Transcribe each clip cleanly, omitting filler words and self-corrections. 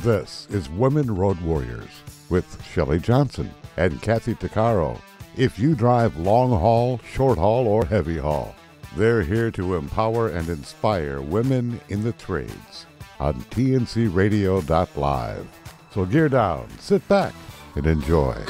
This is Women Road Warriors with Shelley Johnson and Kathy Tuccaro. If you drive long haul, short haul, or heavy haul, they're here to empower and inspire women in the trades on tncradio.live. So gear down, sit back, and enjoy.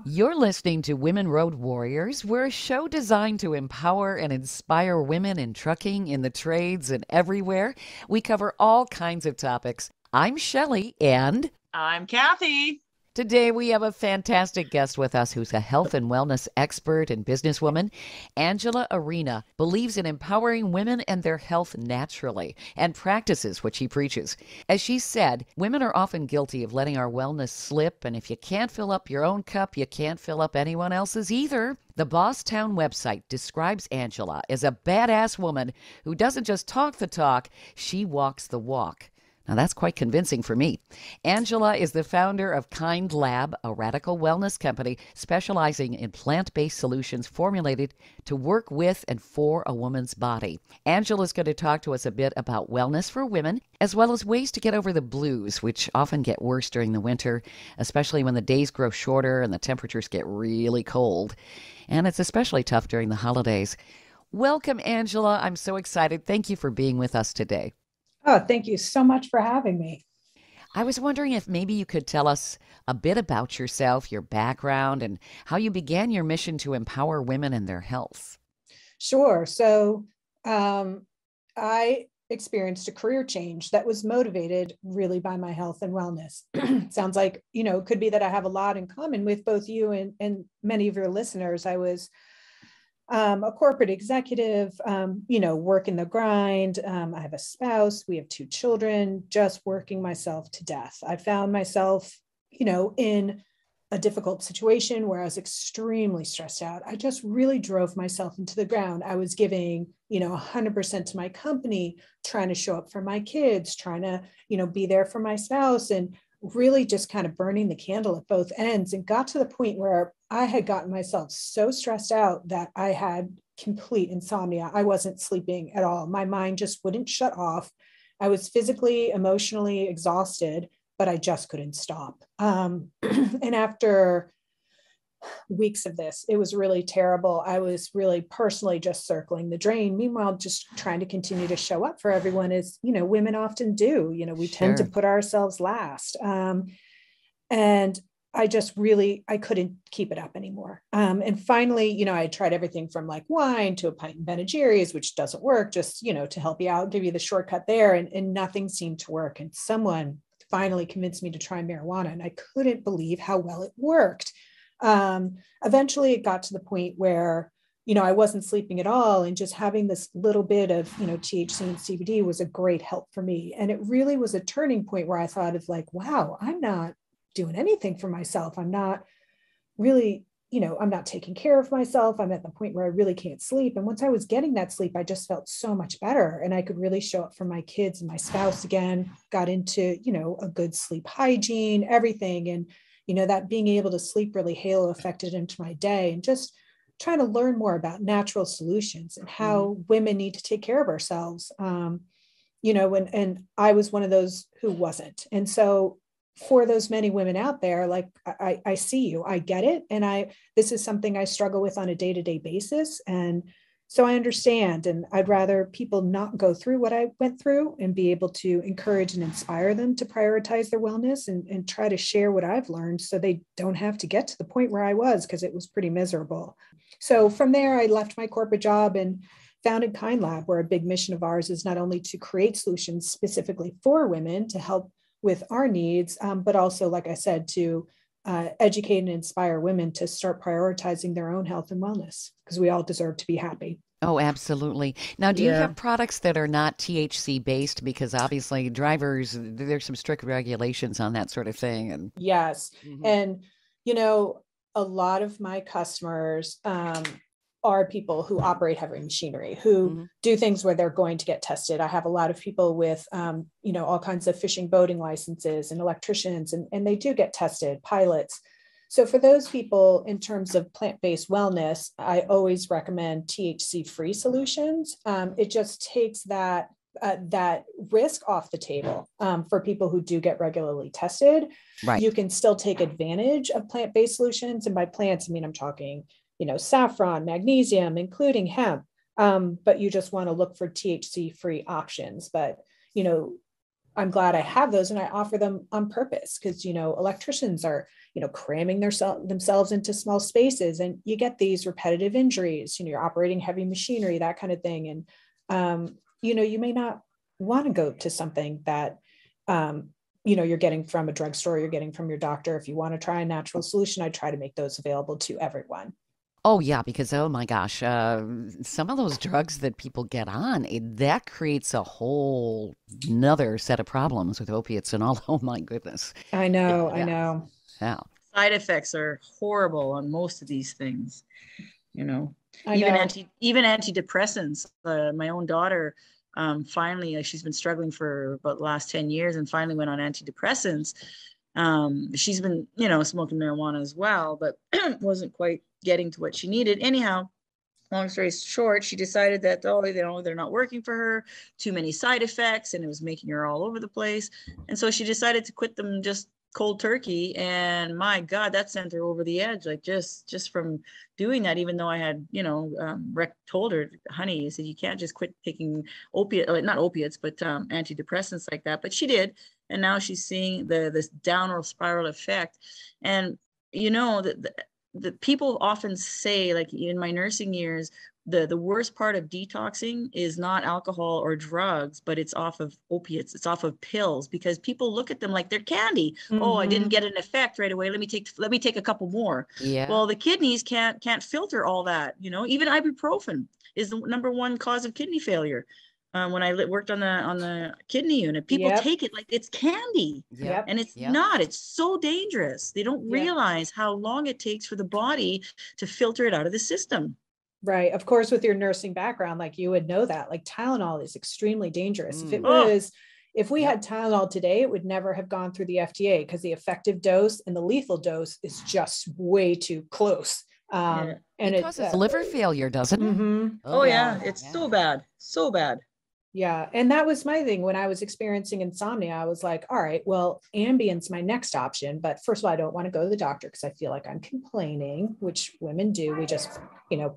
You're listening to Women Road Warriors. We're a show designed to empower and inspire women in trucking, in the trades, and everywhere. We cover all kinds of topics. I'm Shelley, and I'm Kathy. Today we have a fantastic guest with us who's a health and wellness expert and businesswoman. Angela Arena believes in empowering women and their health naturally and practices what she preaches. As she said, women are often guilty of letting our wellness slip, and if you can't fill up your own cup, you can't fill up anyone else's either. The Boss Town website describes Angela as a badass woman who doesn't just talk the talk, she walks the walk. Now, that's quite convincing for me. Angela is the founder of Kind Lab, a radical wellness company specializing in plant-based solutions formulated to work with and for a woman's body. Angela's going to talk to us a bit about wellness for women, as well as ways to get over the blues, which often get worse during the winter, especially when the days grow shorter and the temperatures get really cold. And it's especially tough during the holidays. Welcome, Angela. I'm so excited. Thank you for being with us today. Oh, thank you so much for having me. I was wondering if maybe you could tell us a bit about yourself, your background, and how you began your mission to empower women and their health. Sure. So I experienced a career change that was motivated really by my health and wellness. Sounds like, it could be that I have a lot in common with both you and many of your listeners. I was a corporate executive, working the grind. I have a spouse. We have 2 children, just working myself to death. I found myself, in a difficult situation where I was extremely stressed out. I just really drove myself into the ground. I was giving, 100% to my company, trying to show up for my kids, trying to, be there for my spouse, and really just kind of burning the candle at both ends, and got to the point where I had gotten myself so stressed out that I had complete insomnia. I wasn't sleeping at all. My mind just wouldn't shut off. I was physically, emotionally exhausted, but I just couldn't stop. And after weeks of this, it was really terrible. I was really personally just circling the drain. Meanwhile, just trying to continue to show up for everyone as, women often do. We tend to put ourselves last. And I couldn't keep it up anymore. And finally, I tried everything from like wine to a pint of Ben & Jerry's, which doesn't work, just, to help you out, give you the shortcut there. And nothing seemed to work. And someone finally convinced me to try marijuana, and I couldn't believe how well it worked. Eventually it got to the point where, I wasn't sleeping at all, and just having this little bit of, THC and CBD was a great help for me. And it really was a turning point where I thought of like, wow, I'm not doing anything for myself. I'm not really, I'm not taking care of myself. I'm at the point where I really can't sleep. And once I was getting that sleep, I just felt so much better, and I could really show up for my kids and my spouse again, got into, a good sleep hygiene, everything. And, that being able to sleep really halo affected into my day, and just trying to learn more about natural solutions and how women need to take care of ourselves. And I was one of those who wasn't. And so for those many women out there, like I see you, I get it. And this is something I struggle with on a day-to-day basis. And so I understand, and I'd rather people not go through what I went through and be able to encourage and inspire them to prioritize their wellness and try to share what I've learned so they don't have to get to the point where I was, because it was pretty miserable. So from there, I left my corporate job and founded Kind Lab, where a big mission of ours is not only to create solutions specifically for women to help with our needs, but also, like I said, to educate and inspire women to start prioritizing their own health and wellness, because we all deserve to be happy. Oh, absolutely. Now, do you have products that are not THC based? Because obviously drivers, there's some strict regulations on that sort of thing. And yes. And, a lot of my customers are people who operate heavy machinery, who do things where they're going to get tested. I have a lot of people with, all kinds of fishing, boating licenses and electricians, and they do get tested, pilots. So for those people, in terms of plant-based wellness, I always recommend THC-free solutions. It just takes that that risk off the table for people who do get regularly tested. Right. You can still take advantage of plant-based solutions. And by plants, I mean, I'm talking, saffron, magnesium, including hemp. But you just want to look for THC-free options. But, I'm glad I have those and I offer them on purpose because, electricians are, cramming themselves into small spaces and you get these repetitive injuries, you're operating heavy machinery, that kind of thing. And, you may not want to go to something that, you're getting from a drugstore, you're getting from your doctor. If you want to try a natural solution, I try to make those available to everyone. Oh, yeah, because, oh my gosh, some of those drugs that people get on, that creates a whole nother set of problems with opiates and all. Oh my goodness. I know. Yeah. Side effects are horrible on most of these things, even antidepressants. My own daughter, finally, she's been struggling for about the last 10 years and finally went on antidepressants. She's been, smoking marijuana as well, but wasn't quite getting to what she needed. Anyhow, long story short, she decided that, they're not working for her, too many side effects, and it was making her all over the place. And so she decided to quit them just cold turkey. And my God, that sent her over the edge. Like just from doing that, even though I had, told her, honey, I said, you can't just quit taking not opiates, but antidepressants like that. But she did. And now she's seeing this downward spiral effect. And, the people often say, like in my nursing years, the worst part of detoxing is not alcohol or drugs, but it's off of opiates. It's off of pills because people look at them like they're candy. Mm-hmm. Oh, I didn't get an effect right away. Let me take a couple more. Yeah. Well, the kidneys can't filter all that. Even ibuprofen is the number one cause of kidney failure. When I worked on the kidney unit, people take it like it's candy. Yep. And it's not. It's so dangerous. They don't realize how long it takes for the body to filter it out of the system. Right. Of course, with your nursing background, like you would know that, like Tylenol is extremely dangerous. If we had Tylenol today, it would never have gone through the FDA because the effective dose and the lethal dose is just way too close. And it causes liver failure, doesn't it? Mm-hmm. Oh yeah. It's so bad. So bad. Yeah. And that was my thing when I was experiencing insomnia. I was like, all right, well, Ambien's my next option. But first of all, I don't want to go to the doctor because I feel like I'm complaining, which women do. We just,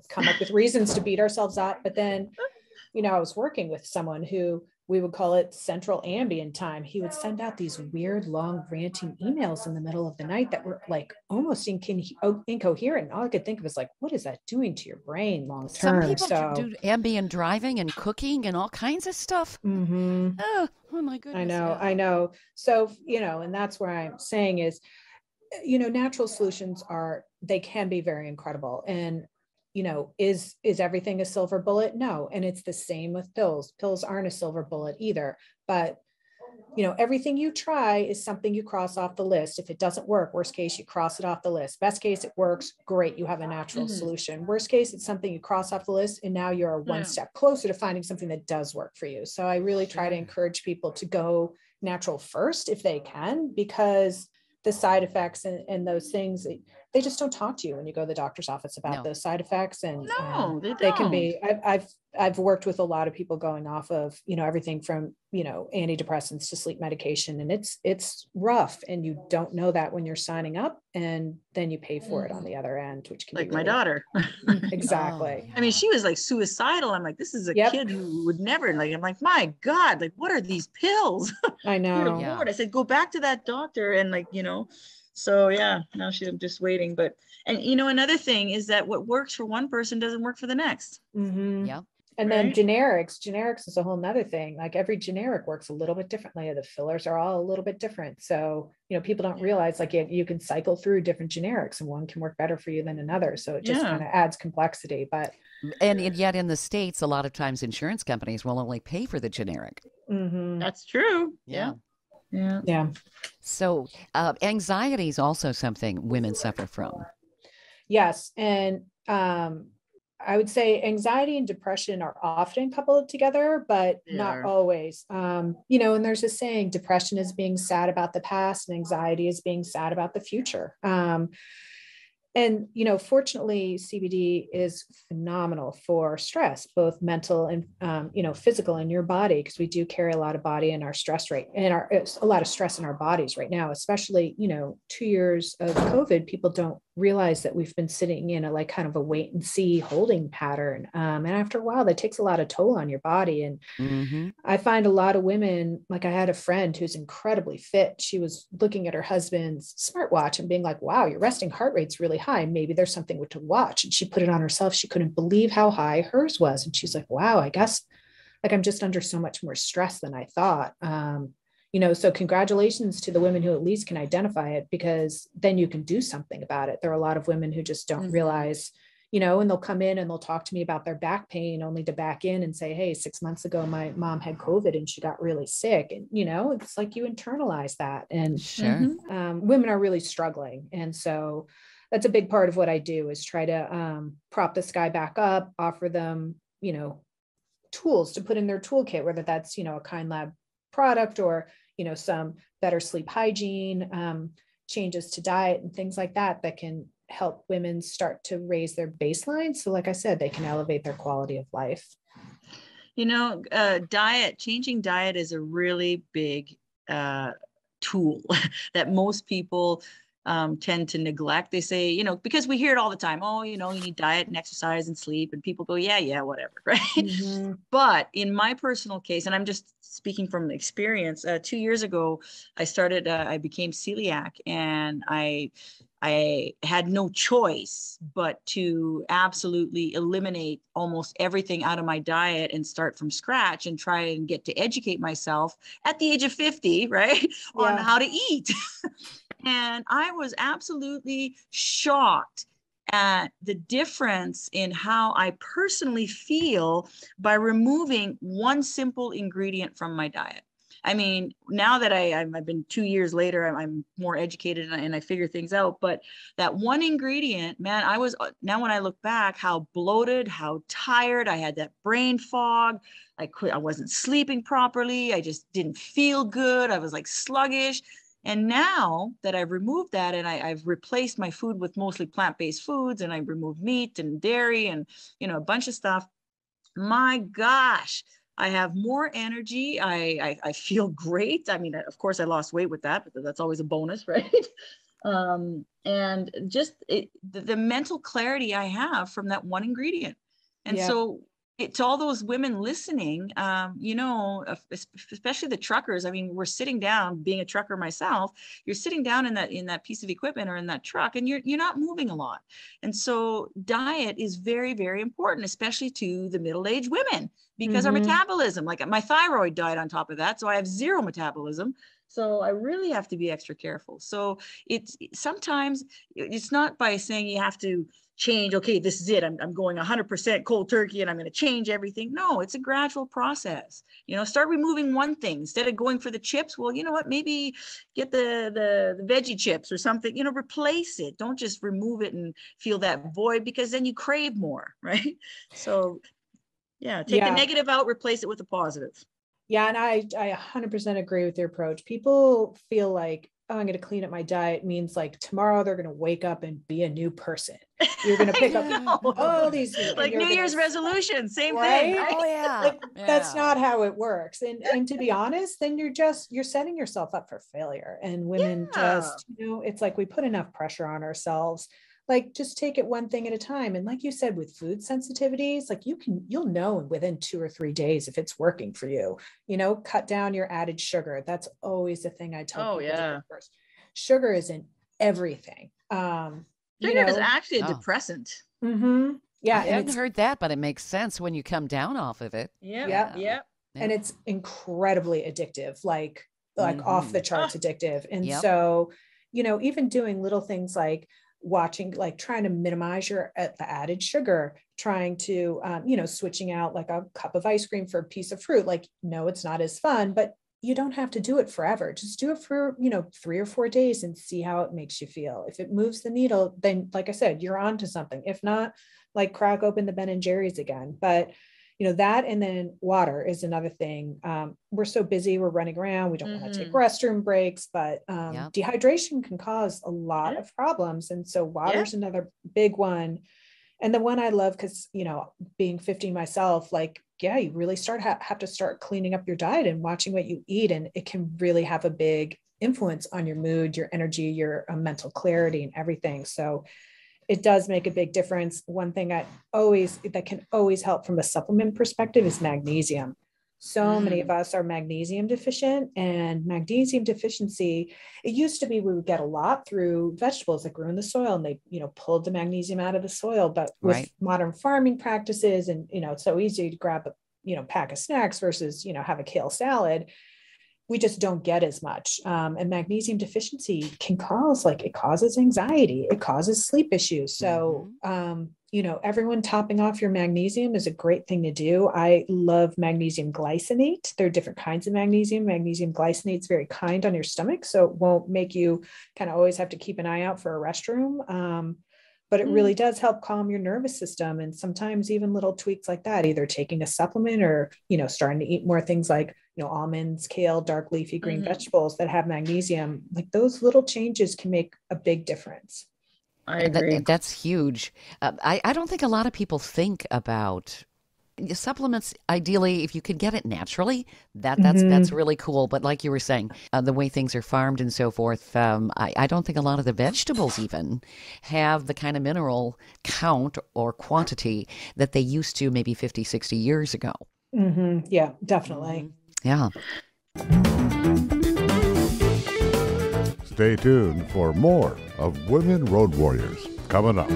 come up with reasons to beat ourselves up. But then, I was working with someone who we would call it central Ambien time. He would send out these weird, long, ranting emails in the middle of the night that were like almost incoherent. All I could think of was like, what is that doing to your brain long term? Some people do Ambien driving and cooking and all kinds of stuff. Mm-hmm. Oh my goodness. I know. So, and that's where I'm saying is, natural solutions they can be very incredible. And is everything a silver bullet? No. And it's the same with pills. Pills aren't a silver bullet either. But, everything you try is something you cross off the list. If it doesn't work, worst case, you cross it off the list. Best case, it works. Great. You have a natural solution. Worst case, it's something you cross off the list. And now you're one step closer to finding something that does work for you. So I really try to encourage people to go natural first if they can, because the side effects and those things, they just don't talk to you when you go to the doctor's office about those side effects. And they can be, I've worked with a lot of people going off of, everything from, antidepressants to sleep medication. And it's rough. And you don't know that when you're signing up, and then you pay for it on the other end, which can like be my daughter. Exactly. I mean, she was like suicidal. I'm like, this is a kid who would never, like, I'm like, my God, like, what are these pills? I know. Lord, I said, go back to that doctor. And like, so now she's just waiting. But, and another thing is that what works for one person doesn't work for the next. Mm-hmm. Yeah. And then generics is a whole nother thing. Like every generic works a little bit differently. The fillers are all a little bit different. So, people don't realize like you can cycle through different generics and one can work better for you than another. So it just kind of adds complexity. But and yet in the States, a lot of times insurance companies will only pay for the generic. Mm-hmm. That's true. Yeah. So anxiety is also something women suffer from. Yes. And I would say anxiety and depression are often coupled together, but not always. And there's a saying, depression is being sad about the past and anxiety is being sad about the future. And, fortunately, CBD is phenomenal for stress, both mental and, physical in your body, because we do carry a lot of body in our stress rate and a lot of stress in our bodies right now, especially, 2 years of COVID. People don't realize that we've been sitting in a like kind of a wait and see holding pattern. And after a while, that takes a lot of toll on your body. And I find a lot of women, like I had a friend who's incredibly fit. She was looking at her husband's smartwatch and being like, wow, your resting heart rate's really high. Maybe there's something to watch. And she put it on herself. She couldn't believe how high hers was. And she's like, wow, I guess like I'm just under so much more stress than I thought. So congratulations to the women who at least can identify it, because then you can do something about it. There are a lot of women who just don't realize, and they'll come in and they'll talk to me about their back pain only to back in and say, hey, 6 months ago, my mom had COVID and she got really sick. And, it's like you internalize that. And women are really struggling. And so that's a big part of what I do, is try to prop this guy back up, offer them, tools to put in their toolkit, whether that's, a Kind Lab product or, some better sleep hygiene, changes to diet and things like that, that can help women start to raise their baseline. So like I said, they can elevate their quality of life. Changing diet is a really big tool that most people tend to neglect. They say, because we hear it all the time, oh, you need diet and exercise and sleep, and people go, yeah, whatever. Right. But in my personal case, and I'm just speaking from experience, 2 years ago, I became celiac, and I had no choice but to absolutely eliminate almost everything out of my diet and start from scratch and try and get to educate myself at the age of 50, right, on how to eat. And I was absolutely shocked at the difference in how I personally feel by removing one simple ingredient from my diet. I mean, now that I've been 2 years later, I'm more educated and I figure things out. But that one ingredient, man, now when I look back, how bloated, how tired, I had that brain fog. I wasn't sleeping properly. I just didn't feel good. I was like sluggish. And now that I've removed that and I've replaced my food with mostly plant-based foods, and I removed meat and dairy and, a bunch of stuff, my gosh, I have more energy. I feel great. I mean, of course I lost weight with that, but that's always a bonus, right? And just the mental clarity I have from that one ingredient. And so to all those women listening, especially the truckers, I mean, we're sitting down, being a trucker myself, you're sitting down in that piece of equipment or in that truck, and you're not moving a lot. And so diet is very, very important, especially to the middle-aged women, because our metabolism, like my thyroid died on top of that. So I have zero metabolism. So I really have to be extra careful. So sometimes it's not by saying you have to change, okay, this is it, I'm going 100% cold turkey and I'm going to change everything. No, it's a gradual process. Start removing one thing instead of going for the chips. Well, you know what, maybe get the veggie chips or something, replace it. Don't just remove it and feel that void, because then you crave more, right? So take the negative out, replace it with a positive. Yeah, and I 100% agree with your approach. People feel like, oh, I'm going to clean up my diet means like tomorrow they're going to wake up and be a new person. You're going to pick up all these like New Year's resolution, same right? thing. Oh yeah. That's not how it works. And to be honest, then you're setting yourself up for failure. And women just, it's like we put enough pressure on ourselves. Like, just take it one thing at a time. And like you said, with food sensitivities, like you'll know within 2 or 3 days if it's working for you. Cut down your added sugar. That's always the thing I tell people first. Sugar is in everything. Sugar is actually a depressant. Yeah, I hadn't heard that, but it makes sense when you come down off of it. Yeah. And it's incredibly addictive, like off the charts addictive. And so, even doing little things like watching, like trying to minimize the added sugar, trying to, switching out like a cup of ice cream for a piece of fruit. Like, no, it's not as fun, but you don't have to do it forever. Just do it for, 3 or 4 days and see how it makes you feel. If it moves the needle, then like I said, you're onto something. If not, like crack open the Ben and Jerry's again. But, that, and then water is another thing. We're so busy, we're running around, we don't want to take restroom breaks, but dehydration can cause a lot of problems. And so water's another big one. And the one I love, because, being 50 myself, you really have to start cleaning up your diet and watching what you eat. And it can really have a big influence on your mood, your energy, your mental clarity and everything. So it does make a big difference. One thing that can always help from a supplement perspective is magnesium. So many of us are magnesium deficient, and magnesium deficiency, it used to be we would get a lot through vegetables that grew in the soil, and they, pulled the magnesium out of the soil. But with modern farming practices, and, it's so easy to grab a, pack of snacks versus, have a kale salad, we just don't get as much. And magnesium deficiency can it causes anxiety, it causes sleep issues. So, everyone topping off your magnesium is a great thing to do. I love magnesium glycinate. There are different kinds of magnesium. Magnesium glycinate is very kind on your stomach, so it won't make you kind of always have to keep an eye out for a restroom. But it really does help calm your nervous system. And sometimes even little tweaks like that, either taking a supplement or, starting to eat more things like, almonds, kale, dark leafy green vegetables that have magnesium, those little changes can make a big difference. I agree. That's huge. I don't think a lot of people think about supplements. Ideally, if you could get it naturally, that's really cool. But like you were saying, the way things are farmed and so forth, I don't think a lot of the vegetables even have the kind of mineral count or quantity that they used to maybe 50, 60 years ago. Yeah, definitely. Yeah. Stay tuned for more of Women Road Warriors coming up.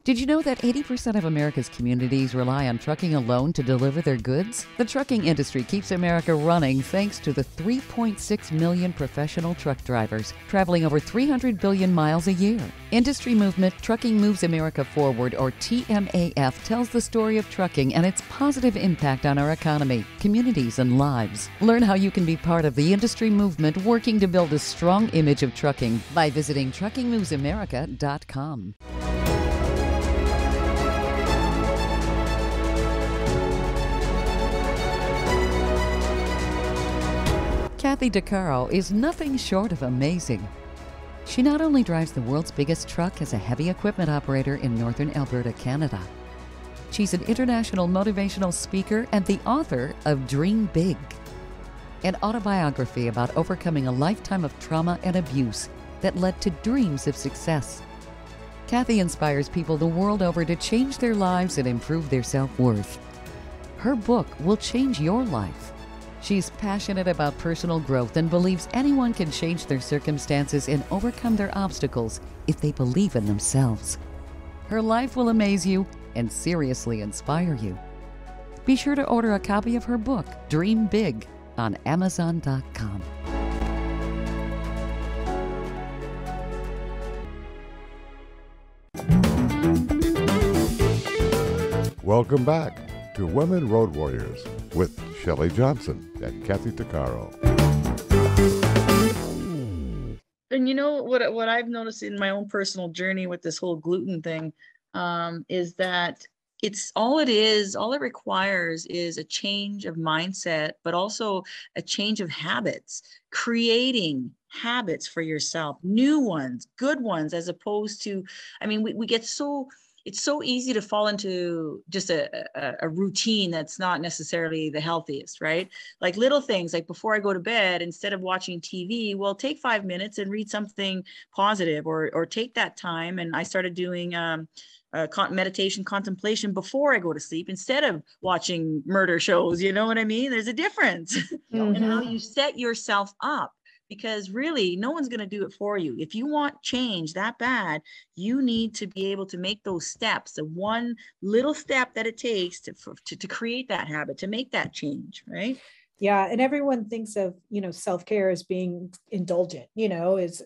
Did you know that 80% of America's communities rely on trucking alone to deliver their goods? The trucking industry keeps America running thanks to the 3.6 million professional truck drivers traveling over 300 billion miles a year. Industry movement Trucking Moves America Forward, or TMAF, tells the story of trucking and its positive impact on our economy, communities, and lives. Learn how you can be part of the industry movement working to build a strong image of trucking by visiting truckingmovesamerica.com. Kathy Tuccaro is nothing short of amazing. She not only drives the world's biggest truck as a heavy equipment operator in northern Alberta, Canada. She's an international motivational speaker and the author of Dream Big, an autobiography about overcoming a lifetime of trauma and abuse that led to dreams of success. Kathy inspires people the world over to change their lives and improve their self-worth. Her book will change your life. She's passionate about personal growth and believes anyone can change their circumstances and overcome their obstacles if they believe in themselves. Her life will amaze you and seriously inspire you. Be sure to order a copy of her book, Dream Big, on Amazon.com. Welcome back to Women Road Warriors with Shelley Johnson and Kathy Tuccaro. And what I've noticed in my own personal journey with this whole gluten thing is that all it requires is a change of mindset, but also a change of habits, creating habits for yourself, new ones, good ones, as opposed to, we get it's so easy to fall into just a routine that's not necessarily the healthiest, right? Like little things, like before I go to bed, instead of watching TV, well, take 5 minutes and read something positive, or take that time. And I started doing meditation contemplation before I go to sleep instead of watching murder shows. You know what I mean? There's a difference in how you set yourself up. Because really, no one's going to do it for you. If you want change that bad, you need to be able to make those steps, the one little step that it takes to create that habit, to make that change, right? Yeah. And everyone thinks of, self-care as being indulgent, it's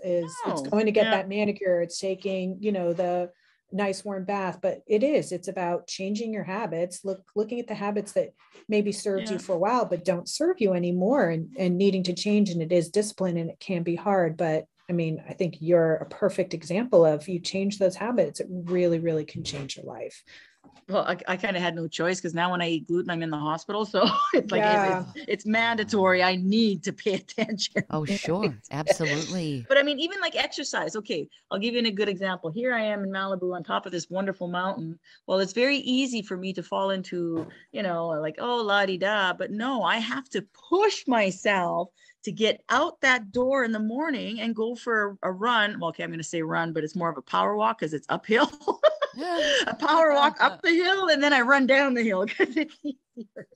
going to get that manicure, it's taking, the nice warm bath, but it's about changing your habits, looking at the habits that maybe served you for a while but don't serve you anymore, and needing to change. And it is discipline, and it can be hard, but I mean, I think you're a perfect example of, you change those habits, it really, really can change your life. Well, I kind of had no choice, because now when I eat gluten, I'm in the hospital. So it's like, Yeah. it's mandatory. I need to pay attention. Oh, sure. Absolutely. But I mean, even like exercise. Okay, I'll give you a good example. Here I am in Malibu on top of this wonderful mountain. Well, it's very easy for me to fall into, like, oh, la-di-da. But no, I have to push myself to get out that door in the morning and go for a run. Well, okay, I'm going to say run, but it's more of a power walk because it's uphill. A power walk up the hill, and then I run down the hill because it's easier.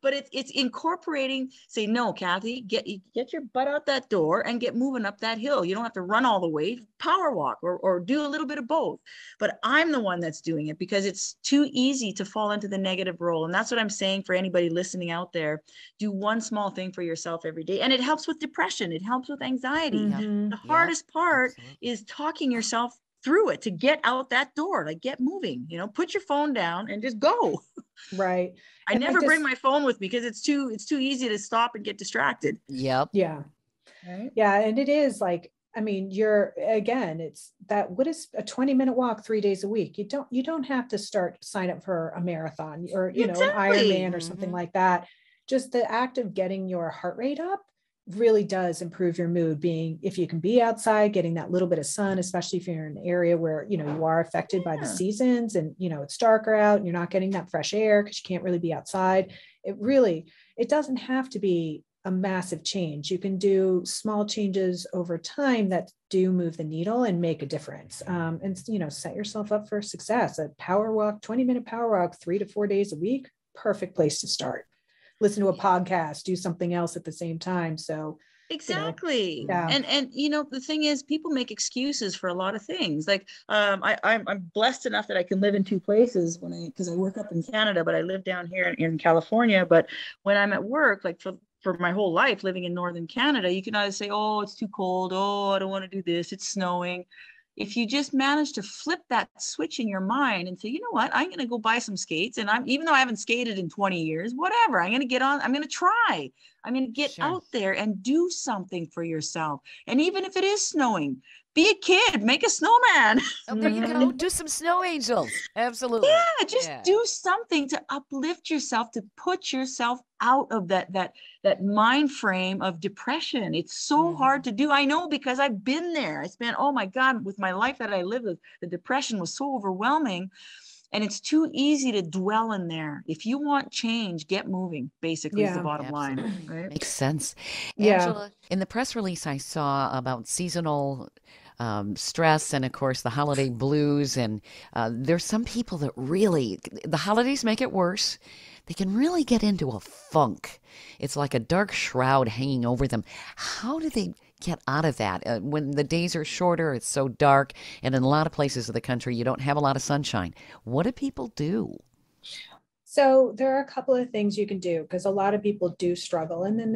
But it's incorporating, say, no, Kathy, get your butt out that door and get moving up that hill. You don't have to run all the way, power walk or do a little bit of both. But I'm the one that's doing it because it's too easy to fall into the negative role. And that's what I'm saying for anybody listening out there. Do one small thing for yourself every day. And it helps with depression. It helps with anxiety. Mhm. The hardest part is talking yourself through it to get out that door, like get moving, put your phone down and just go. Right. I never bring my phone with me because it's too easy to stop and get distracted. Yep. Yeah. Right. Yeah. And it is like, I mean, it's that, what is a 20-minute walk 3 days a week? You don't have to sign up for a marathon or, an Ironman or something like that. Just the act of getting your heart rate up really does improve your mood, if you can be outside, getting that little bit of sun, especially if you're in an area where, you are affected by the seasons and, it's darker out and you're not getting that fresh air because you can't really be outside. It doesn't have to be a massive change. You can do small changes over time that do move the needle and make a difference. And, set yourself up for success. A 20-minute power walk, 3 to 4 days a week, perfect place to start. Listen to a podcast, do something else at the same time. So exactly. Yeah. And the thing is, people make excuses for a lot of things. Like I'm blessed enough that I can live in two places because I work up in Canada, but I live down here in California. But when I'm at work, like for my whole life living in Northern Canada, you can either say, oh, it's too cold. Oh, I don't want to do this. It's snowing. If you just manage to flip that switch in your mind and say, you know what, I'm going to go buy some skates. And even though I haven't skated in 20 years, whatever, I'm going to get on, I'm going to try. I'm going to get out there and do something for yourself. And even if it is snowing, be a kid, make a snowman. Oh, there you go. Do some snow angels. Absolutely. Yeah, just do something to uplift yourself, to put yourself out of that mind frame of depression. It's so hard to do. I know, because I've been there. I spent, oh my God, with my life that I lived, the depression was so overwhelming. And it's too easy to dwell in there. If you want change, get moving, basically, is the bottom line. Right? Makes sense. Yeah. Angela, in the press release I saw about seasonal stress and, of course, the holiday blues. And there's some people that really, the holidays make it worse. They can really get into a funk. It's like a dark shroud hanging over them. How do they get out of that? When the days are shorter, it's so dark. And in a lot of places of the country, you don't have a lot of sunshine. What do people do? So there are a couple of things you can do, because a lot of people do struggle. And then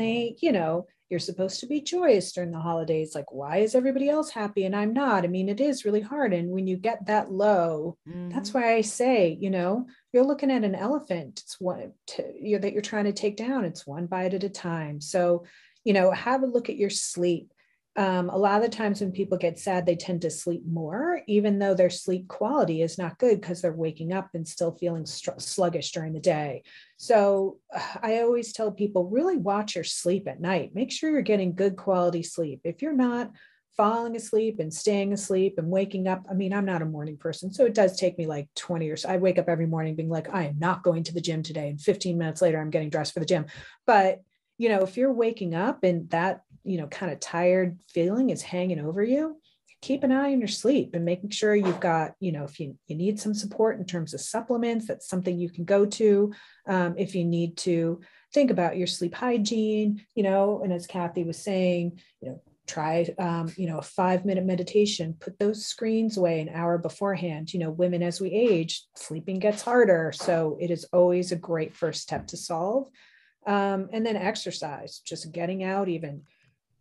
you're supposed to be joyous during the holidays. Like, why is everybody else happy and I'm not? I mean, it is really hard. And when you get that low, that's why I say, you're looking at an elephant. It's that you're trying to take down. It's one bite at a time. So, have a look at your sleep. A lot of the times when people get sad, they tend to sleep more, even though their sleep quality is not good because they're waking up and still feeling sluggish during the day. So I always tell people, really watch your sleep at night. Make sure you're getting good quality sleep. If you're not falling asleep and staying asleep and waking up, I mean, I'm not a morning person, so it does take me like 20 years. I wake up every morning being like, I am not going to the gym today. And 15 minutes later, I'm getting dressed for the gym. But if you're waking up and that, kind of tired feeling is hanging over you, keep an eye on your sleep and making sure you've got, if you need some support in terms of supplements, that's something you can go to. If you need to think about your sleep hygiene, and as Kathy was saying, try, a 5-minute meditation, put those screens away an hour beforehand. Women, as we age, sleeping gets harder. So it is always a great first step to solve. And then exercise, just getting out even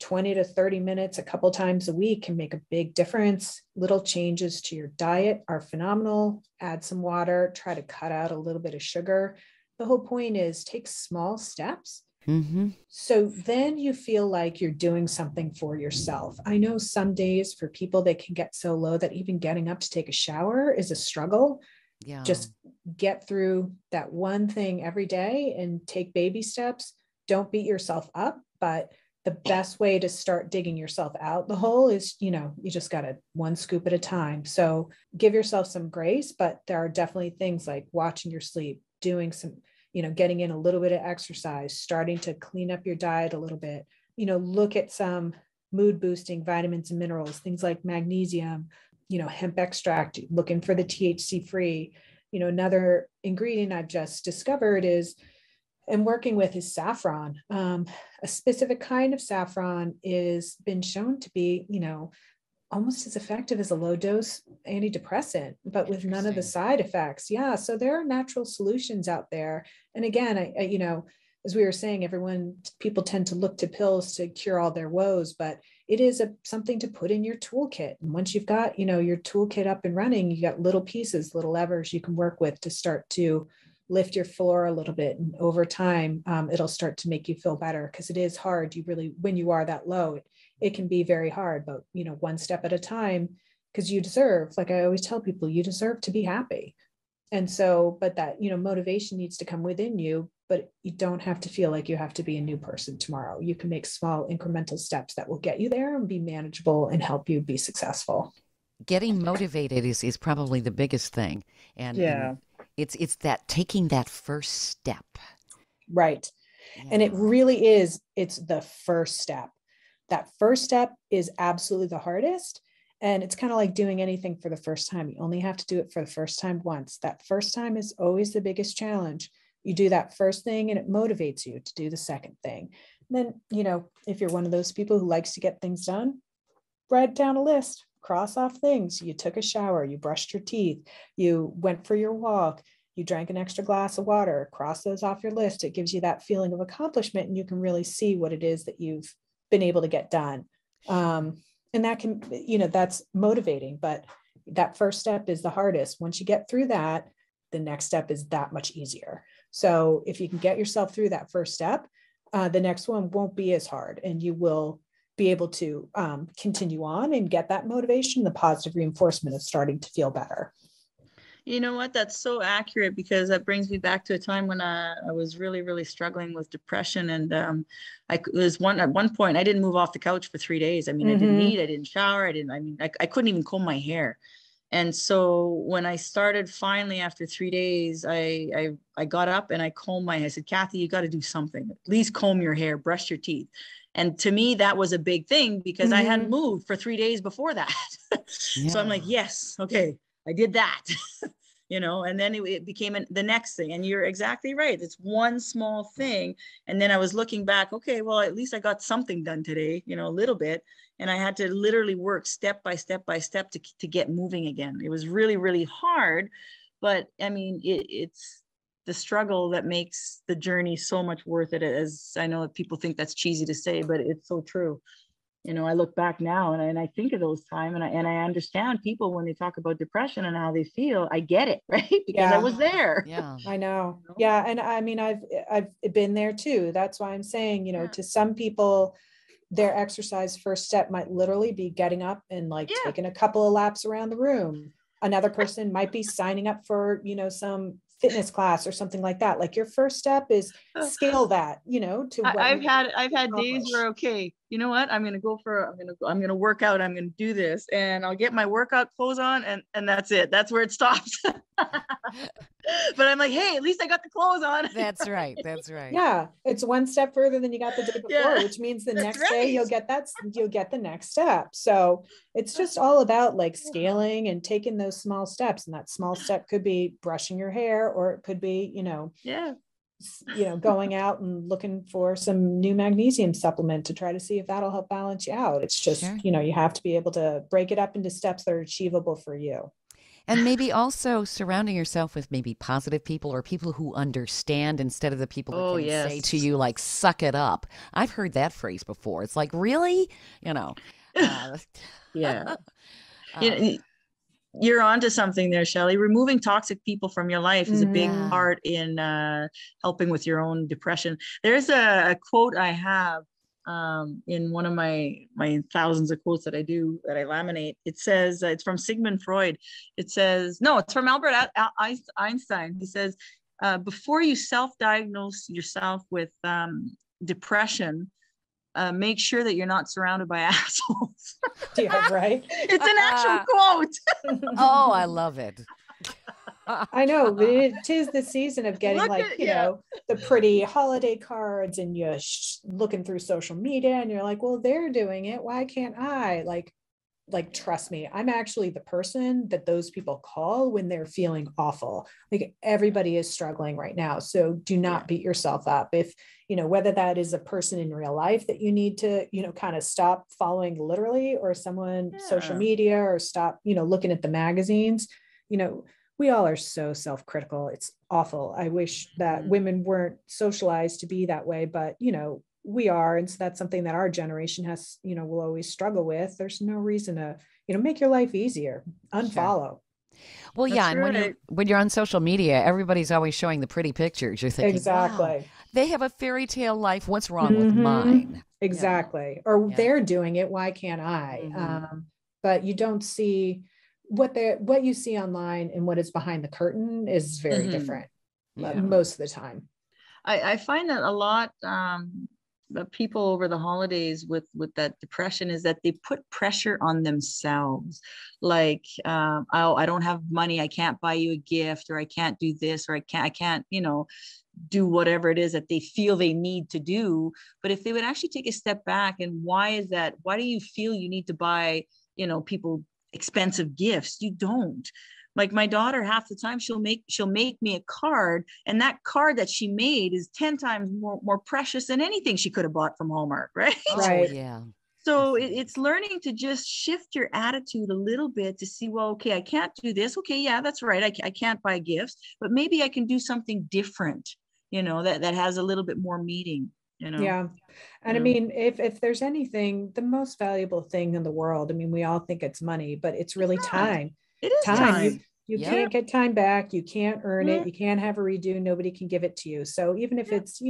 20 to 30 minutes a couple times a week can make a big difference. Little changes to your diet are phenomenal. Add some water, try to cut out a little bit of sugar. The whole point is take small steps Mm-hmm. So then you feel like you're doing something for yourself. I know some days for people, they can get so low that even getting up to take a shower is a struggle. Yeah. Just get through that one thing every day and take baby steps. Don't beat yourself up, but the best way to start digging yourself out the hole is, you just got to one scoop at a time. So give yourself some grace, but there are definitely things like watching your sleep, doing some, getting in a little bit of exercise, starting to clean up your diet a little bit, look at some mood boosting vitamins and minerals, things like magnesium, hemp extract, looking for the THC free. Another ingredient I've just discovered is and working with is saffron. A specific kind of saffron is been shown to be, almost as effective as a low dose antidepressant, but with none of the side effects. Yeah. So there are natural solutions out there. And again, I as we were saying, people tend to look to pills to cure all their woes, but it is something to put in your toolkit. And once you've got, your toolkit up and running, you got little pieces, little levers you can work with to start to lift your floor a little bit. And over time, it'll start to make you feel better, because it is hard. When you are that low, it can be very hard, but one step at a time, because you deserve, like I always tell people, you deserve to be happy. And so, but that, motivation needs to come within you, but you don't have to feel like you have to be a new person tomorrow. You can make small incremental steps that will get you there and be manageable and help you be successful. Getting motivated is probably the biggest thing. And it's that taking that first step. Right. Yeah. And it really is, it's the first step. That first step is absolutely the hardest. And it's kind of like doing anything for the first time. You only have to do it for the first time once. That first time is always the biggest challenge. You do that first thing and it motivates you to do the second thing. And then, if you're one of those people who likes to get things done, write down a list, cross off things. You took a shower, you brushed your teeth, you went for your walk, you drank an extra glass of water, cross those off your list. It gives you that feeling of accomplishment, and you can really see what it is that you've been able to get done. And that can, that's motivating, but that first step is the hardest. Once you get through that, the next step is that much easier. So if you can get yourself through that first step, the next one won't be as hard, and you will be able to continue on and get that motivation, the positive reinforcement of starting to feel better. You know what? That's so accurate, because that brings me back to a time when I was really, really struggling with depression. And at one point, I didn't move off the couch for 3 days. I mean, I didn't eat, I didn't shower. I couldn't even comb my hair. And so when I started finally after 3 days, I got up and I combed my hair. I said, Kathy, you got to do something. At least comb your hair, brush your teeth. And to me, that was a big thing, because I hadn't moved for 3 days before that. So I'm like, yes, okay, I did that. And then it became the next thing. And you're exactly right. It's one small thing. And then I was looking back, okay, well, at least I got something done today, a little bit. And I had to literally work step by step by step to get moving again. It was really, really hard. But I mean, it's the struggle that makes the journey so much worth it. As I know people think that's cheesy to say, but it's so true. I look back now and I think of those times, and I understand people when they talk about depression and how they feel. I get it, right? Because I was there. Yeah, I know. Yeah. And I mean, I've been there too. That's why I'm saying, to some people, their exercise first step might literally be getting up and taking a couple of laps around the room. Another person might be signing up for, some fitness class or something like that. Like your first step is scale that, to what I've had days where, okay, you know what, I'm going to work out. I'm going to do this, and I'll get my workout clothes on, and that's it. That's where it stops. But I'm like, hey, at least I got the clothes on. That's right. Yeah. It's one step further than you got the day before, which means the next day you'll get the next step. So it's just all about scaling and taking those small steps. And that small step could be brushing your hair, or it could be, going out and looking for some new magnesium supplement to try to see if that'll help balance you out. It's just, you have to be able to break it up into steps that are achievable for you. And maybe also surrounding yourself with maybe positive people, or people who understand, instead of the people who can say to you, suck it up. I've heard that phrase before. It's like, really? Yeah. You're onto something there, Shelley. Removing toxic people from your life is a big Yeah. part in helping with your own depression. There's a quote I have in one of my thousands of quotes that I laminate. It says, it's from Sigmund Freud. It says, no, it's from Albert Einstein. He says, before you self-diagnose yourself with depression, make sure that you're not surrounded by assholes. Yeah, right. It's an actual quote. Oh, I love it. I know, but it is the season of getting the pretty holiday cards, and you're looking through social media and you're like, well, they're doing it, why can't I? Like, trust me, I'm actually the person that those people call when they're feeling awful. Like, everybody is struggling right now. So do not beat yourself up. If, whether that is a person in real life that you need to, kind of stop following literally, or someone social media, or stop, looking at the magazines, we all are so self-critical. It's awful. I wish that women weren't socialized to be that way, but, we are. And so that's something that our generation has, will always struggle with. There's no reason to, make your life easier. Unfollow. Well, That's yeah. And right. when you're on social media, everybody's always showing the pretty pictures. You're thinking, exactly. wow, they have a fairy tale life. What's wrong with mine? Exactly. Or they're doing it. Why can't I? But you don't see what you see online, and what is behind the curtain is very different most of the time. I find that a lot, the people over the holidays with that depression, is that they put pressure on themselves. Like, oh, I don't have money, I can't buy you a gift, or I can't do this, or I can't, do whatever it is that they feel they need to do. But if they would actually take a step back, and why is that? Why do you feel you need to buy, people expensive gifts? You don't. Like, my daughter, half the time she'll make me a card, and that card that she made is 10 times more precious than anything she could have bought from Hallmark, right? Right. Yeah. So it's learning to just shift your attitude a little bit to see, well, okay, I can't do this. Okay, yeah, that's right. I can't buy gifts, but maybe I can do something different, that has a little bit more meaning, Yeah. And I mean, if there's anything, the most valuable thing in the world, I mean, we all think it's money, but it's really time. It is time. You can't get time back. You can't earn it. You can't have a redo. Nobody can give it to you. So even if it's,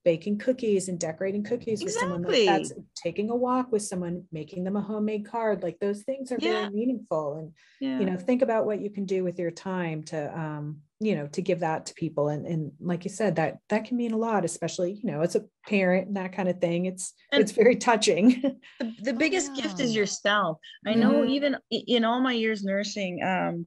baking cookies and decorating cookies with someone, like that's taking a walk with someone, making them a homemade card, like those things are very meaningful. And, think about what you can do with your time to, to give that to people. And like you said, that can mean a lot, especially, as a parent and that kind of thing. It's very touching. The biggest gift is yourself. I know, even in all my years nursing,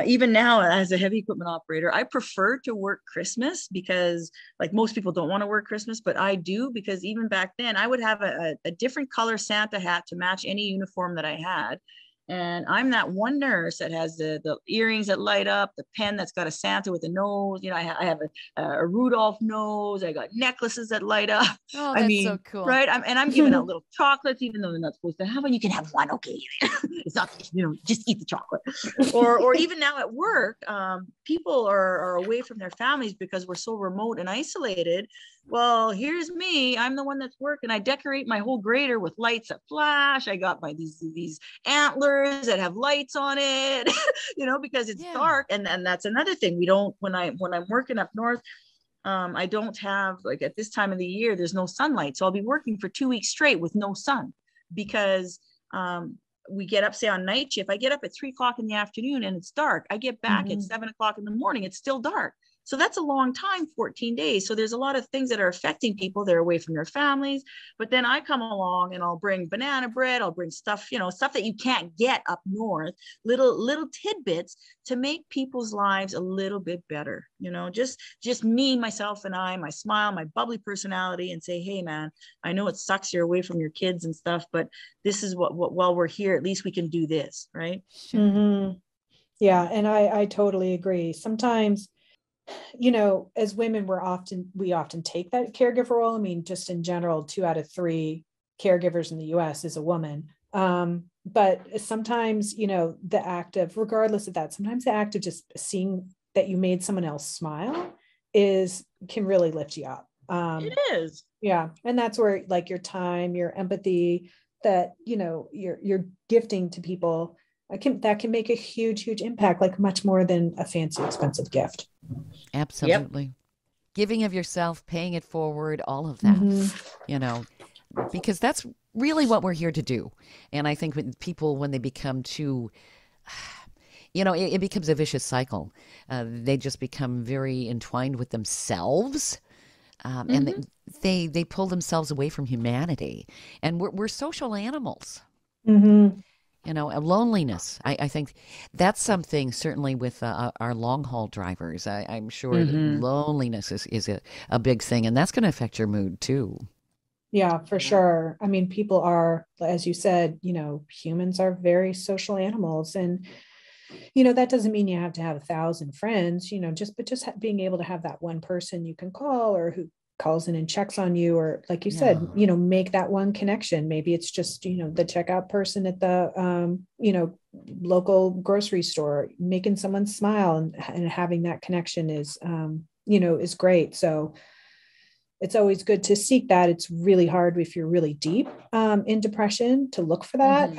even now as a heavy equipment operator, I prefer to work Christmas, because like most people don't want to work Christmas, but I do, because even back then I would have a different color Santa hat to match any uniform that I had. And I'm that one nurse that has the earrings that light up, the pen that's got a Santa with a nose. I have a Rudolph nose. I got necklaces that light up. Oh, that's so cool. Right. I'm giving out little chocolates, even though they're not supposed to have one. You can have one. Okay. It's not, just eat the chocolate. Or even now at work, people are away from their families because we're so remote and isolated. Well, here's me. I'm the one that's working. I decorate my whole grader with lights that flash. I got these antlers that have lights on it, because it's dark. And that's another thing. We don't, when I'm working up north, I don't have, like, at this time of the year, there's no sunlight. So I'll be working for 2 weeks straight with no sun, because we get up, say on night shift, I get up at 3:00 in the afternoon and it's dark. I get back at 7:00 in the morning. It's still dark. So that's a long time, 14 days. So there's a lot of things that are affecting people. They're away from their families. But then I come along and I'll bring banana bread. I'll bring stuff, stuff that you can't get up north, little tidbits to make people's lives a little bit better. Just me, myself, and I, my smile, my bubbly personality, and say, hey, man, I know it sucks you're away from your kids and stuff, but this is what while we're here, at least we can do this, right? Yeah. And I totally agree. Sometimes, as women, we often take that caregiver role. I mean, just in general, 2 out of 3 caregivers in the US is a woman. But sometimes, regardless of that, sometimes the act of just seeing that you made someone else smile can really lift you up. It is. Yeah. And that's where, like, your time, your empathy that, you're gifting to people, that can make a huge, huge impact, like much more than a fancy, expensive gift. Absolutely. Yep. Giving of yourself, paying it forward, all of that, because that's really what we're here to do. And I think when they become too, it becomes a vicious cycle. They just become very entwined with themselves. And they pull themselves away from humanity. And we're social animals. Loneliness. I think that's something certainly with our long haul drivers. I'm sure loneliness is a big thing, and that's going to affect your mood too. Yeah, for sure. I mean, people are, as you said, humans are very social animals, and that doesn't mean you have to have 1,000 friends, just being able to have that one person you can call, or who calls in and checks on you, or like you said, make that one connection. Maybe it's just, the checkout person at the, local grocery store, making someone smile and having that connection is great. So it's always good to seek that. It's really hard if you're really deep in depression to look for that.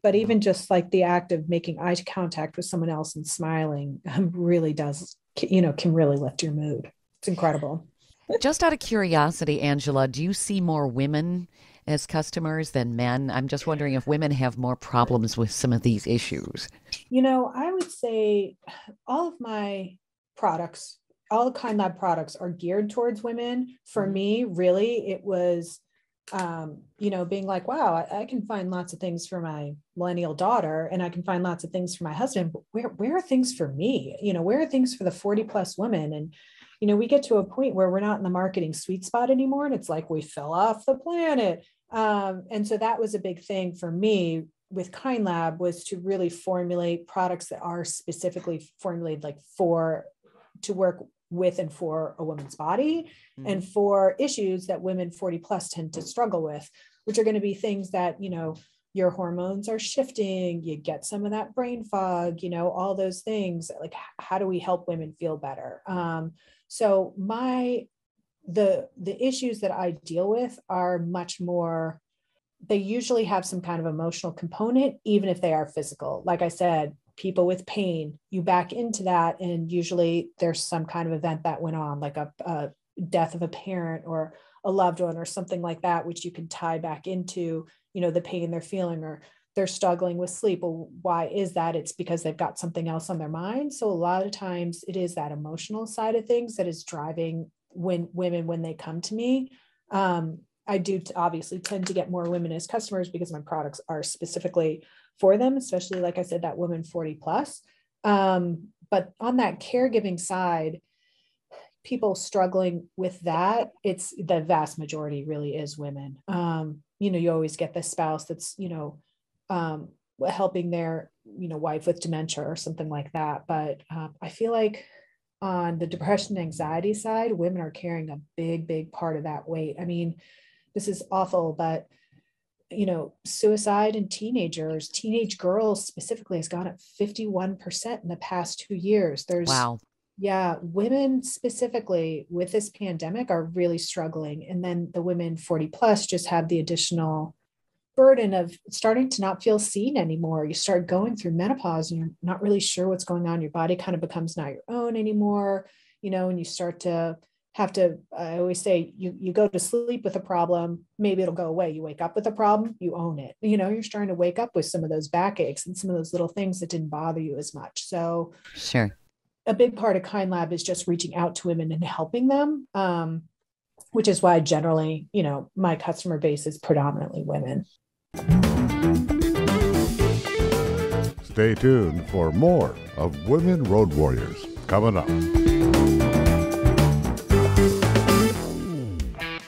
But even just like the act of making eye contact with someone else and smiling really does, can really lift your mood. It's incredible. Just out of curiosity, Angela, do you see more women as customers than men? I'm just wondering if women have more problems with some of these issues. I would say all of my products, all the Kind Lab products are geared towards women. For me, really, it was, being like, wow, I can find lots of things for my millennial daughter, and I can find lots of things for my husband, but where are things for me? Where are things for the 40 plus women? And we get to a point where we're not in the marketing sweet spot anymore. And it's like, we fell off the planet. And so that was a big thing for me with Kind Lab, was to really formulate products that are specifically formulated to work with and for a woman's body and for issues that women 40 plus tend to struggle with, which are going to be things that, your hormones are shifting, you get some of that brain fog, all those things. Like, how do we help women feel better? So the issues that I deal with are much more, they usually have some kind of emotional component, even if they are physical. Like I said, people with pain, you back into that, and usually there's some kind of event that went on, like a death of a parent or a loved one or something like that, which you can tie back into, the pain they're feeling, or they're struggling with sleep. Well, why is that? It's because they've got something else on their mind. So a lot of times it is that emotional side of things that is driving women when they come to me. I do obviously tend to get more women as customers because my products are specifically for them, especially, like I said, that woman 40 plus. But on that caregiving side, people struggling with that, it's the vast majority really is women. You always get the spouse that's, helping their, wife with dementia or something like that. But I feel like on the depression and anxiety side, women are carrying a big, big part of that weight. I mean, this is awful, but suicide in teenage girls specifically has gone up 51% in the past 2 years. Wow. Yeah, women specifically with this pandemic are really struggling. And then the women 40 plus just have the additional burden of starting to not feel seen anymore. You start going through menopause and you're not really sure what's going on. Your body kind of becomes not your own anymore, and you start to have to, I always say, you go to sleep with a problem, maybe it'll go away. You wake up with a problem, you own it. You're starting to wake up with some of those backaches and some of those little things that didn't bother you as much. So sure. A big part of Kind Lab is just reaching out to women and helping them, which is why generally, my customer base is predominantly women. Stay tuned for more of Women Road Warriors coming up.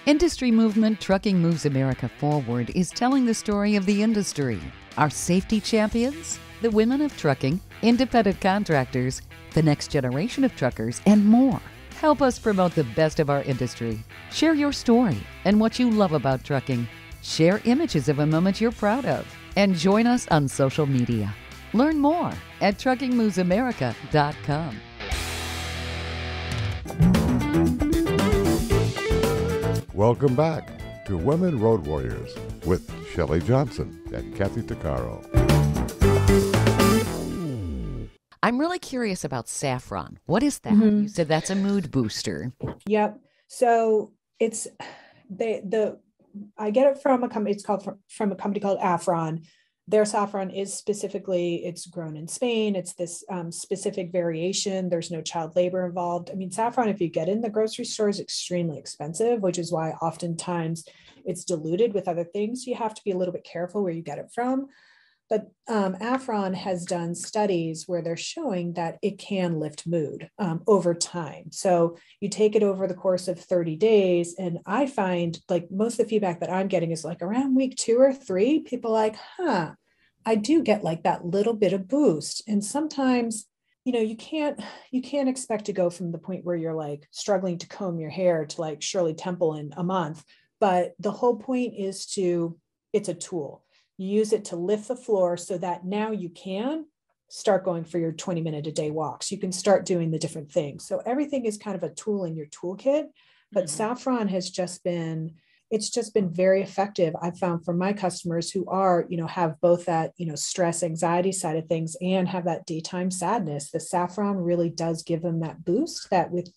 Industry movement Trucking Moves America Forward is telling the story of the industry. Our safety champions, the women of trucking, independent contractors, the next generation of truckers, and more. Help us promote the best of our industry. Share your story and what you love about trucking. Share images of a moment you're proud of. And join us on social media. Learn more at truckingmovesamerica.com. Welcome back to Women Road Warriors with Shelley Johnson and Kathy Tuccaro. I'm really curious about saffron. What is that? Mhm. You said that's a mood booster. Yep. So it's the I get it from a company. It's called from a company called Afron. Their saffron is specifically, it's grown in Spain. It's this specific variation. There's no child labor involved. I mean, saffron, if you get in the grocery store, is extremely expensive, which is why oftentimes it's diluted with other things. You have to be a little bit careful where you get it from. But Afron has done studies where they're showing that it can lift mood over time. So you take it over the course of 30 days. And I find like most of the feedback that I'm getting is like around week 2 or 3, people like, I do get like that little bit of boost. And sometimes, you can't expect to go from the point where you're like struggling to comb your hair to like Shirley Temple in a month. But the whole point is it's a tool. You use it to lift the floor so that now you can start going for your 20-minute a day walks. You can start doing the different things. So everything is kind of a tool in your toolkit, but saffron has it's just been very effective. I've found for my customers who are, have both that, stress, anxiety side of things and have that daytime sadness, the saffron really does give them that boost that with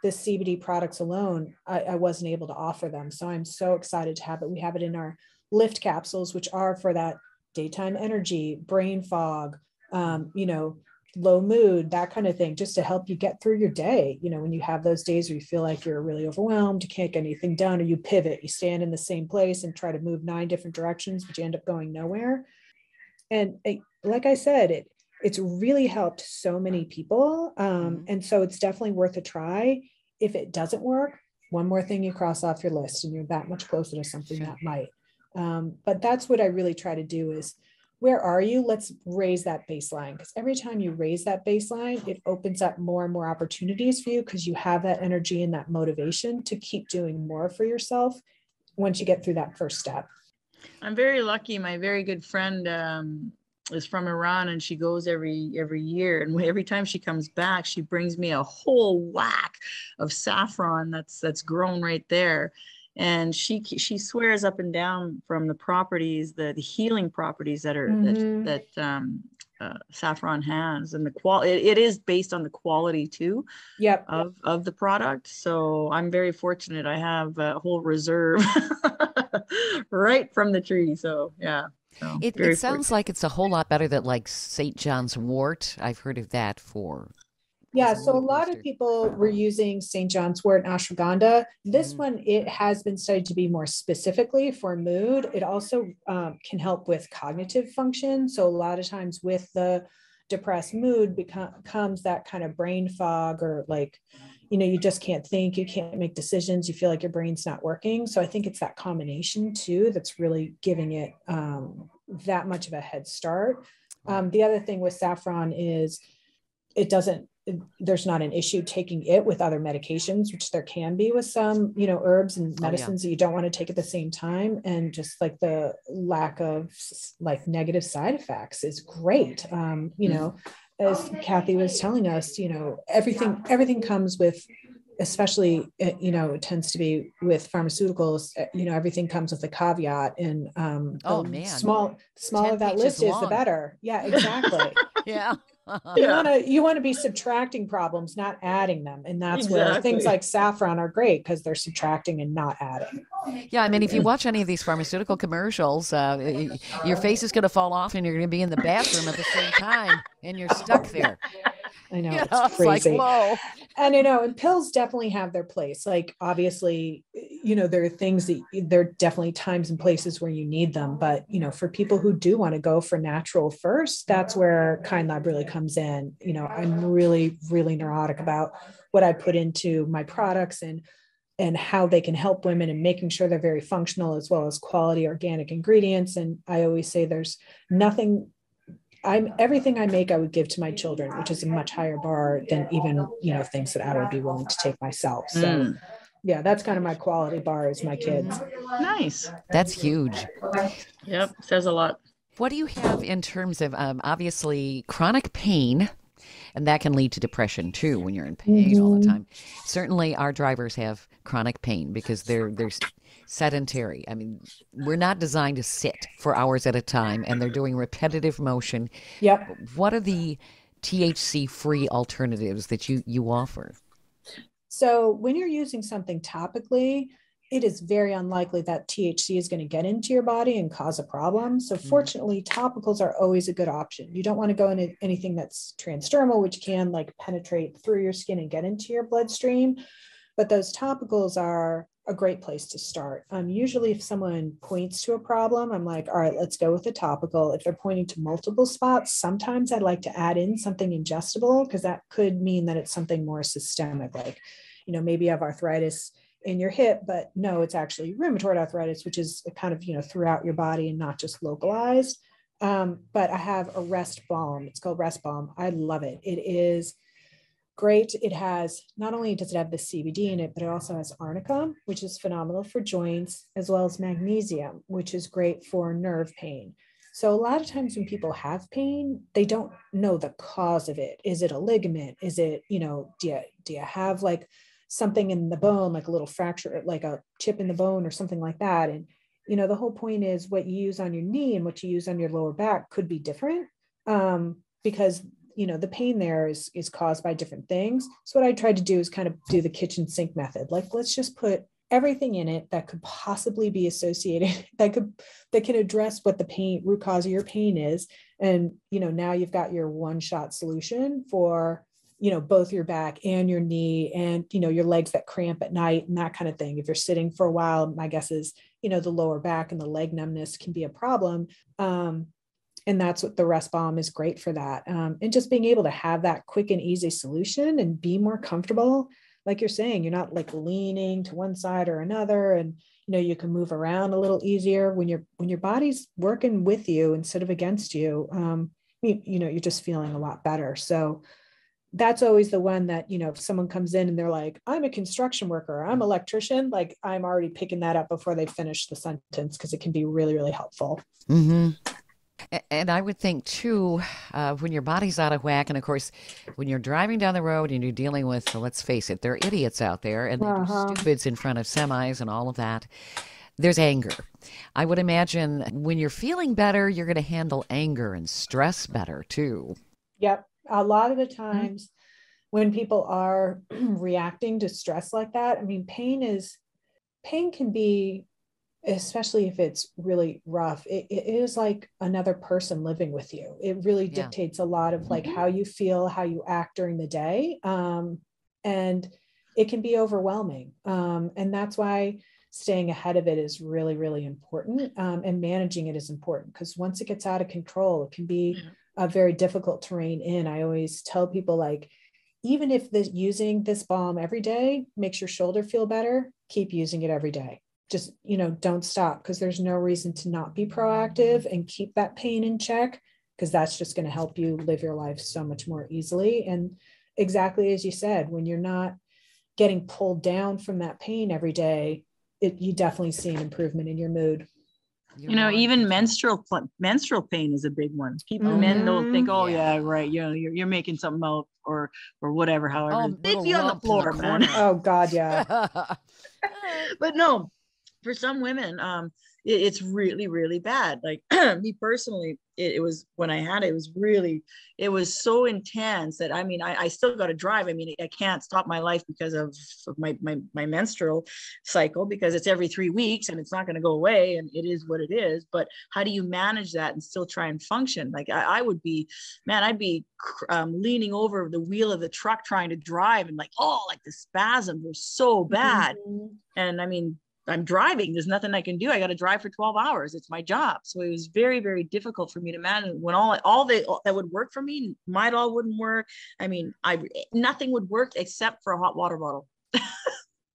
the CBD products alone, I wasn't able to offer them. So I'm so excited to have it. We have it in our lift capsules, which are for that daytime energy, brain fog, low mood, that kind of thing, just to help you get through your day. When you have those days where you feel like you're really overwhelmed, you can't get anything done, or you pivot, you stand in the same place and try to move 9 different directions, but you end up going nowhere. And like I said, it's really helped so many people. And so it's definitely worth a try. If it doesn't work, one more thing you cross off your list and you're that much closer to something that might. But that's what I really try to do is, where are you? Let's raise that baseline. Because every time you raise that baseline, it opens up more and more opportunities for you because you have that energy and that motivation to keep doing more for yourself once you get through that first step. I'm very lucky. My very good friend is from Iran, and she goes every year. And every time she comes back, she brings me a whole whack of saffron that's grown right there. And she swears up and down from the properties, the healing properties that are saffron has, and the quality. It is based on the quality too. Yep. Of the product. So I'm very fortunate. I have a whole reserve right from the tree. So yeah. So It sounds like it's a whole lot better than like St. John's wort. I've heard of that for. Yeah, so a lot of people were using St. John's wort and ashwagandha. This one, it has been studied to be more specifically for mood. It also can help with cognitive function. So a lot of times with the depressed mood comes that kind of brain fog, or like, you just can't think, you can't make decisions, you feel like your brain's not working. So I think it's that combination too that's really giving it that much of a head start. The other thing with saffron is there's not an issue taking it with other medications, which there can be with some, herbs and medicines that you don't want to take at the same time. And just like the lack of like negative side effects is great. As Kathy was telling us, everything comes with, especially, it tends to be with pharmaceuticals, everything comes with a caveat, and smaller that list is, the better. Yeah, exactly. Yeah. You want to be subtracting problems, not adding them. And that's where things like saffron are great, because they're subtracting and not adding. Yeah, I mean, if you watch any of these pharmaceutical commercials, your face is going to fall off and you're going to be in the bathroom at the same time and you're stuck there. I know, it's crazy. Like, whoa. And and pills definitely have their place. Like, obviously, there are things that there are definitely times and places where you need them. But, for people who do want to go for natural first, that's where Kind Lab really comes in. I'm really, really neurotic about what I put into my products and how they can help women, and making sure they're very functional as well as quality organic ingredients. And I always say there's nothing. Everything I make, I would give to my children, which is a much higher bar than even, things that I would be willing to take myself. So yeah, that's kind of my quality bar, is my kids. Nice. That's huge. Yep. Says a lot. What do you have in terms of, obviously, chronic pain? And that can lead to depression too, when you're in pain all the time. Certainly our drivers have chronic pain because they're sedentary. I mean, we're not designed to sit for hours at a time, and they're doing repetitive motion. Yep. What are the THC-free alternatives that you offer? So when you're using something topically, it is very unlikely that THC is going to get into your body and cause a problem. So fortunately, topicals are always a good option. You don't want to go into anything that's transdermal, which can like penetrate through your skin and get into your bloodstream. But those topicals are a great place to start. Usually if someone points to a problem, I'm like, all right, let's go with the topical. If they're pointing to multiple spots, sometimes I'd like to add in something ingestible, because that could mean that it's something more systemic, like, maybe you have arthritis in your hip, but no, it's actually rheumatoid arthritis, which is kind of, throughout your body and not just localized. But I have a rest balm. It's called Rest Balm. I love it. It is great. It has, not only does it have the CBD in it, but it also has arnica, which is phenomenal for joints, as well as magnesium, which is great for nerve pain. So a lot of times when people have pain, they don't know the cause of it. Is it a ligament? Is it, do you have like something in the bone, like a little fracture, like a chip in the bone or something like that? And, the whole point is what you use on your knee and what you use on your lower back could be different, because the pain there is caused by different things. So what I tried to do is kind of do the kitchen sink method. Like, let's just put everything in it that could possibly be associated, that can address what the root cause of your pain is. And, now you've got your one-shot solution for, both your back and your knee and, your legs that cramp at night and that kind of thing. If you're sitting for a while, my guess is, the lower back and the leg numbness can be a problem. And that's what the Rest Balm is great for that. And just being able to have that quick and easy solution and be more comfortable. Like you're saying, you're not like leaning to one side or another. And, you can move around a little easier when your body's working with you instead of against you. You're just feeling a lot better. So that's always the one that, if someone comes in and they're like, I'm a construction worker, I'm an electrician, like I'm already picking that up before they finish the sentence, because it can be really, really helpful. Mm-hmm. And I would think too, when your body's out of whack, and of course, when you're driving down the road and you're dealing with, let's face it, there are idiots out there and they do stupids in front of semis and all of that. There's anger. I would imagine when you're feeling better, you're going to handle anger and stress better too. Yep. A lot of the times when people are reacting to stress like that, I mean, pain can be, especially if it's really rough, it is like another person living with you. It really dictates a lot of like how you feel, how you act during the day. And it can be overwhelming. And that's why staying ahead of it is really, really important. And managing it is important, because once it gets out of control, it can be very difficult to rein in. I always tell people, like, even if using this balm every day makes your shoulder feel better, keep using it every day. Just, don't stop, because there's no reason to not be proactive and keep that pain in check, because that's just going to help you live your life so much more easily. And exactly as you said, when you're not getting pulled down from that pain every day, you definitely see an improvement in your mood. Even menstrual pain is a big one. Men don't think, right, you're making something out or whatever. However, they'd be on the floor, man. Oh God, yeah. But no, for some women, it's really, really bad. Like me personally, it was, when I had it, it was so intense that, I mean, I still got to drive. I mean, I can't stop my life because of my menstrual cycle, because it's every 3 weeks and it's not going to go away, and it is what it is. But how do you manage that and still try and function? Like I'd be leaning over the wheel of the truck trying to drive, and like the spasms were so bad. And I mean, I'm driving, there's nothing I can do. I got to drive for 12 hours. It's my job. So it was very, very difficult for me to manage. When all that would work for me, Midol wouldn't work. I mean, nothing would work except for a hot water bottle.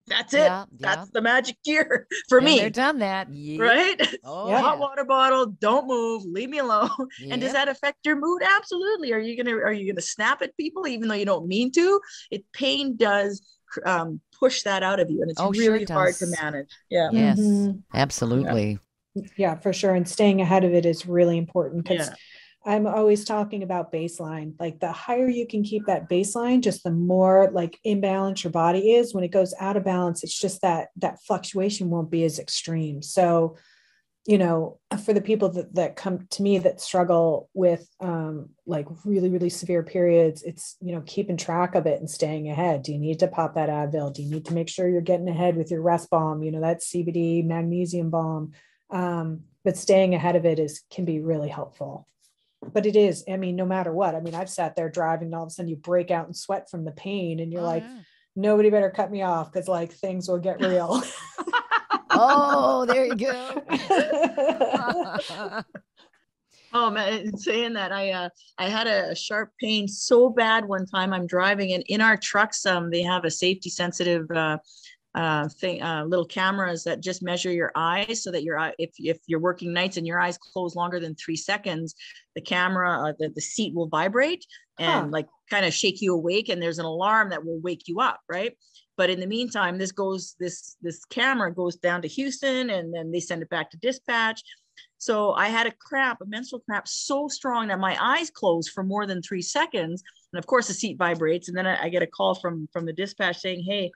That's it. That's the magic gear for me. They're done that. Right? Hot water bottle, don't move, leave me alone. And does that affect your mood? Absolutely. Are you gonna snap at people even though you don't mean to? Pain does push that out of you, and it's really hard to manage. Yes, absolutely. Yeah, for sure. And staying ahead of it is really important, because I'm always talking about baseline. Like, the higher you can keep that baseline, just the more like imbalanced your body is. When it goes out of balance, it's just that fluctuation won't be as extreme. So for the people that come to me that struggle with like really, really severe periods, it's, keeping track of it and staying ahead. Do you need to pop that Advil? Do you need to make sure you're getting ahead with your rest balm? That CBD magnesium balm. But staying ahead of it can be really helpful. But it is, no matter what, I've sat there driving and all of a sudden you break out in sweat from the pain and you're nobody better cut me off because like things will get real. Oh, there you go. Oh man, saying that I had a sharp pain so bad one time. I'm driving, and in our trucks, they have a safety sensitive little cameras that just measure your eyes, so that your eye, if you're working nights and your eyes close longer than 3 seconds, the camera, the seat will vibrate and like kind of shake you awake, and there's an alarm that will wake you up, right? But in the meantime, this camera goes down to Houston, and then they send it back to dispatch. So I had a menstrual cramp so strong that my eyes closed for more than 3 seconds. And of course the seat vibrates. And then I get a call from the dispatch saying, hey,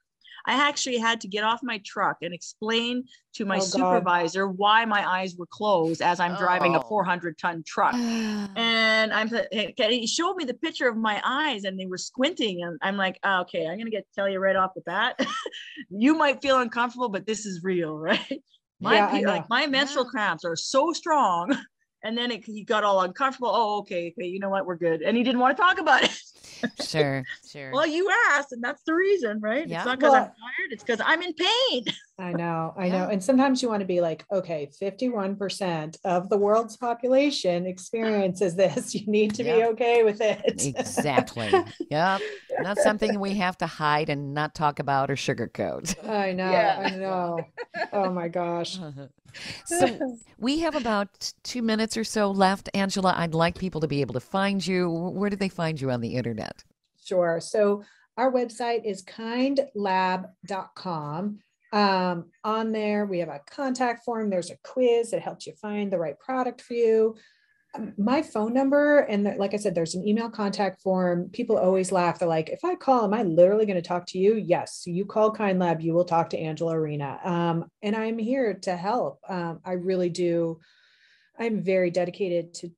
I actually had to get off my truck and explain to my supervisor why my eyes were closed as I'm driving a 400-ton truck. And he showed me the picture of my eyes and they were squinting. And I'm like, okay, I'm going to tell you right off the bat, you might feel uncomfortable, but this is real, right? My menstrual cramps are so strong. And then he got all uncomfortable. Oh, okay, you know what? We're good. And he didn't want to talk about it. Sure. Well, you asked, and that's the reason, right? Yeah. It's not because I'm tired. It's because I'm in pain. I know. And sometimes you want to be like, okay, 51% of the world's population experiences this. You need to be okay with it. Exactly. Yep. Not something we have to hide and not talk about or sugarcoat. I know. Yeah. I know. Oh my gosh. So we have about 2 minutes or so left. Angela, I'd like people to be able to find you. Where do they find you on the internet? Sure. So our website is kindlab.com. On there, we have a contact form. There's a quiz that helps you find the right product for you. My phone number, and like I said, there's an email contact form. People always laugh. They're like, if I call, am I literally going to talk to you? Yes. So you call Kind Lab, you will talk to Angela Arena. And I'm here to help. I really do. I'm very dedicated to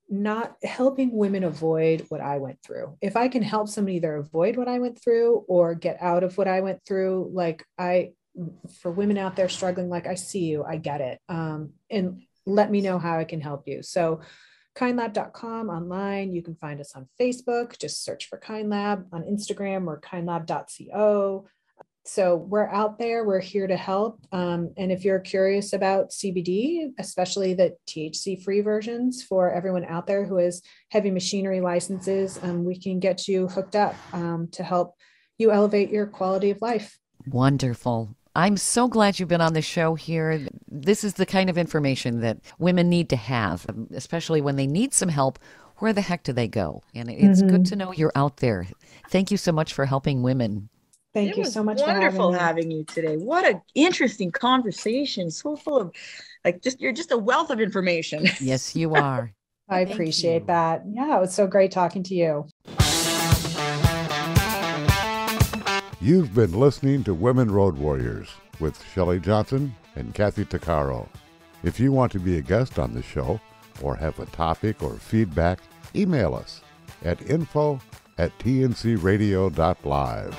not helping women avoid what I went through. If I can help somebody either avoid what I went through or get out of what I went through, for women out there struggling, like I see you, I get it. And let me know how I can help you. So kindlab.com online. You can find us on Facebook. Just search for KindLab. On Instagram, we're kindlab.co. So we're out there. We're here to help. And if you're curious about CBD, especially the THC-free versions for everyone out there who has heavy machinery licenses, we can get you hooked up to help you elevate your quality of life. Wonderful. I'm so glad you've been on the show here. This is the kind of information that women need to have, especially when they need some help. Where the heck do they go? And it's good to know you're out there. Thank you so much for helping women. Thank you so much for having you today. What an interesting conversation. So full of you're just a wealth of information. Yes, you are. I appreciate that. Yeah, it was so great talking to you. You've been listening to Women Road Warriors with Shelley Johnson and Kathy Tuccaro. If you want to be a guest on the show or have a topic or feedback, email us at info@tncradio.live.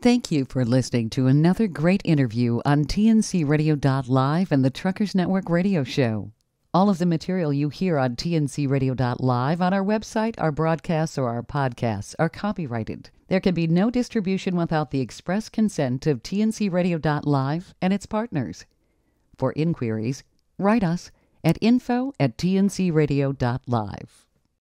Thank you for listening to another great interview on tncradio.live and the Truckers Network radio show. All of the material you hear on tncradio.live, on our website, our broadcasts, or our podcasts are copyrighted. There can be no distribution without the express consent of tncradio.live and its partners. For inquiries, write us at info@tncradio.live.